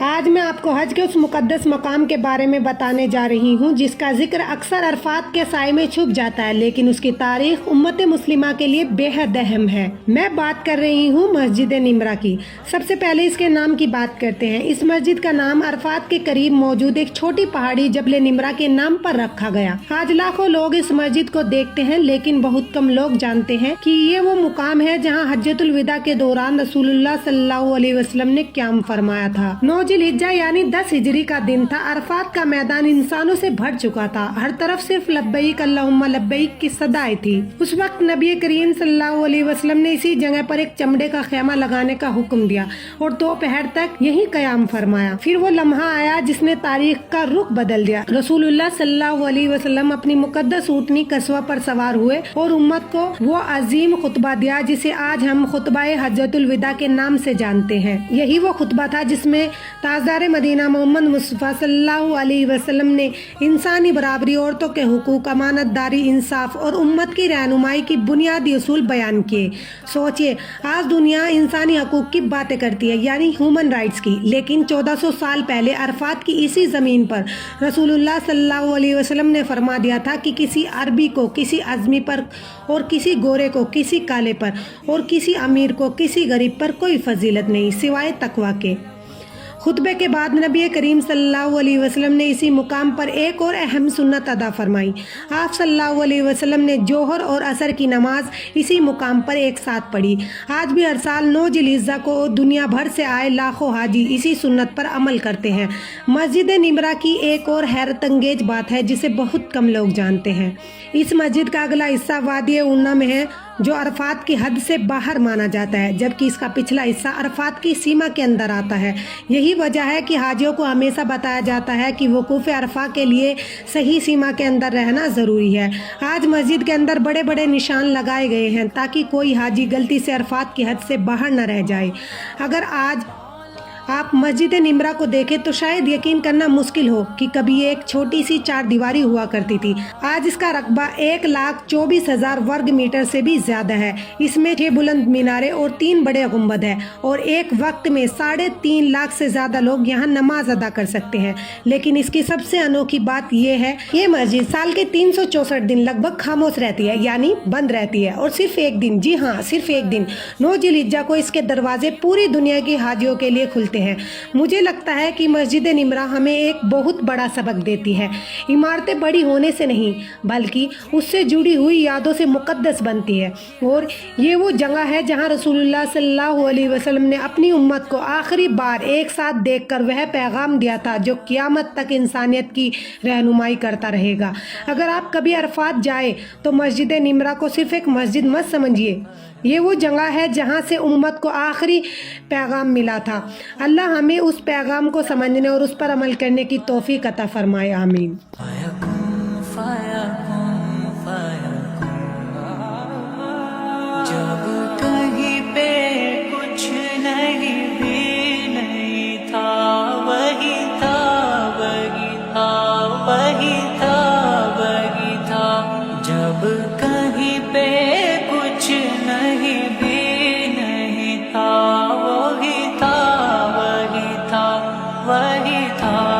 آج میں آپ کو حج کے اس مقدس مقام کے بارے میں بتانے جا رہی ہوں جس کا ذکر اکثر عرفات کے سائے میں چھپ جاتا ہے، لیکن اس کی تاریخ امت مسلمہ کے لیے بے حد اہم ہے۔ میں بات کر رہی ہوں مسجد نمرہ کی۔ سب سے پہلے اس کے نام کی بات کرتے ہیں۔ اس مسجد کا نام عرفات کے قریب موجود ایک چھوٹی پہاڑی جبل نمرہ کے نام پر رکھا گیا۔ آج لاکھوں لوگ اس مسجد کو دیکھتے ہیں، لیکن بہت کم لوگ جانتے ہیں کہ یہ وہ مقام ہے جہاں حجۃ الوداع کے دوران رسول اللہ صلی اللہ علیہ وسلم نے قیام فرمایا تھا۔ 9 ذی الحجہ یعنی 10 ہجری کا دن تھا۔ عرفات کا میدان انسانوں سے بھر چکا تھا، ہر طرف صرف لبیک اللہم لبیک کی صدائیں تھی۔ اس وقت نبی کریم صلی اللہ علیہ وسلم نے اسی جگہ پر ایک چمڑے کا خیمہ لگانے کا حکم دیا اور دوپہر تک یہی قیام فرمایا۔ پھر وہ لمحہ آیا جس نے تاریخ کا رخ بدل دیا۔ رسول اللہ صلی اللہ علیہ وسلم اپنی مقدس اونٹنی قصوہ پر سوار ہوئے اور امت کو وہ عظیم خطبہ دیا جسے آج ہم خطبہ حجۃ الوداع کے نام سے جانتے ہیں۔ یہی وہ خطبہ تھا جس میں تاجدار مدینہ محمد مصطفیٰ صلی اللہ علیہ وسلم نے انسانی برابری، عورتوں کے حقوق، امانت داری، انصاف اور امت کی رہنمائی کی بنیادی اصول بیان کیے۔ سوچئے، آج دنیا انسانی حقوق کی باتیں کرتی ہے، یعنی ہیومن رائٹس کی، لیکن 1400 سال پہلے عرفات کی اسی زمین پر رسول اللہ صلی اللہ علیہ وسلم نے فرما دیا تھا کہ کسی عربی کو کسی عجمی پر اور کسی گورے کو کسی کالے پر اور کسی امیر کو کسی غریب پر کوئی فضیلت نہیں سوائے تقویٰ کے۔ خطبے کے بعد نبی کریم صلی اللہ علیہ وسلم نے اسی مقام پر ایک اور اہم سنت ادا فرمائی۔ آپ صلی اللہ علیہ وسلم نے ظہر اور عصر کی نماز اسی مقام پر ایک ساتھ پڑھی۔ آج بھی ہر سال 9 ذی الحجہ کو دنیا بھر سے آئے لاکھوں حاجی اسی سنت پر عمل کرتے ہیں۔ مسجد نمرہ کی ایک اور حیرت انگیز بات ہے جسے بہت کم لوگ جانتے ہیں۔ اس مسجد کا اگلا حصہ وادی اونا میں ہے جو عرفات کی حد سے باہر مانا جاتا ہے، جبکہ اس کا پچھلا حصہ عرفات کی سیما کے اندر آتا ہے۔ یہی وجہ ہے کہ حاجیوں کو ہمیشہ بتایا جاتا ہے کہ وقوف عرفہ کے لیے صحیح سیما کے اندر رہنا ضروری ہے۔ آج مسجد کے اندر بڑے بڑے نشان لگائے گئے ہیں تاکہ کوئی حاجی غلطی سے عرفات کی حد سے باہر نہ رہ جائے۔ اگر آج آپ مسجد نمرہ کو دیکھیں تو شاید یقین کرنا مشکل ہو کہ کبھی ایک چھوٹی سی 4 دیواری ہوا کرتی تھی۔ آج اس کا رقبہ 1,24,000 ورگ میٹر سے بھی زیادہ ہے۔ اس میں 6 بلند میناریں اور 3 بڑے گنبد ہیں اور ایک وقت میں 3.5 لاکھ سے زیادہ لوگ یہاں نماز ادا کر سکتے ہیں۔ لیکن اس کی سب سے انوکھی بات یہ ہے، یہ مسجد سال کے 364 دن لگ بھگ خاموش رہتی ہے، یعنی بند رہتی ہے، اور صرف ایک دن، جی ہاں صرف ایک دن، 9 ذی الحجہ کو اس کے دروازے پوری دنیا کی حاجیوں کے لیے کھلتے ہیں۔ مجھے لگتا ہے کہ مسجد نمرہ ہمیں ایک بہت بڑا سبق دیتی ہے۔ عمارتیں بڑی ہونے سے نہیں بلکہ اس سے جڑی ہوئی یادوں سے مقدس بنتی ہے، اور یہ وہ جگہ ہے جہاں رسول اللہ صلی اللہ علیہ وسلم نے اپنی امت کو آخری بار ایک ساتھ دیکھ کر وہ پیغام دیا تھا جو قیامت تک انسانیت کی رہنمائی کرتا رہے گا۔ اگر آپ کبھی عرفات جائیں تو مسجد نمرہ کو صرف ایک مسجد مت سمجھیے، یہ وہ جگہ ہے جہاں سے امت کو آخری پیغام ملا تھا۔ اللہ ہمیں اس پیغام کو سمجھنے اور اس پر عمل کرنے کی توفیق عطا فرمائے، آمین۔ جب کہیں پہ کچھ نہیں بھی نہیں تھا، وہی تھا وہی تھا وہی تھا وہی تھا۔ جب کہیں پہ کچھ نہیں بھی نہیں تھا، وہی تھا وہی تھا وہی تھا۔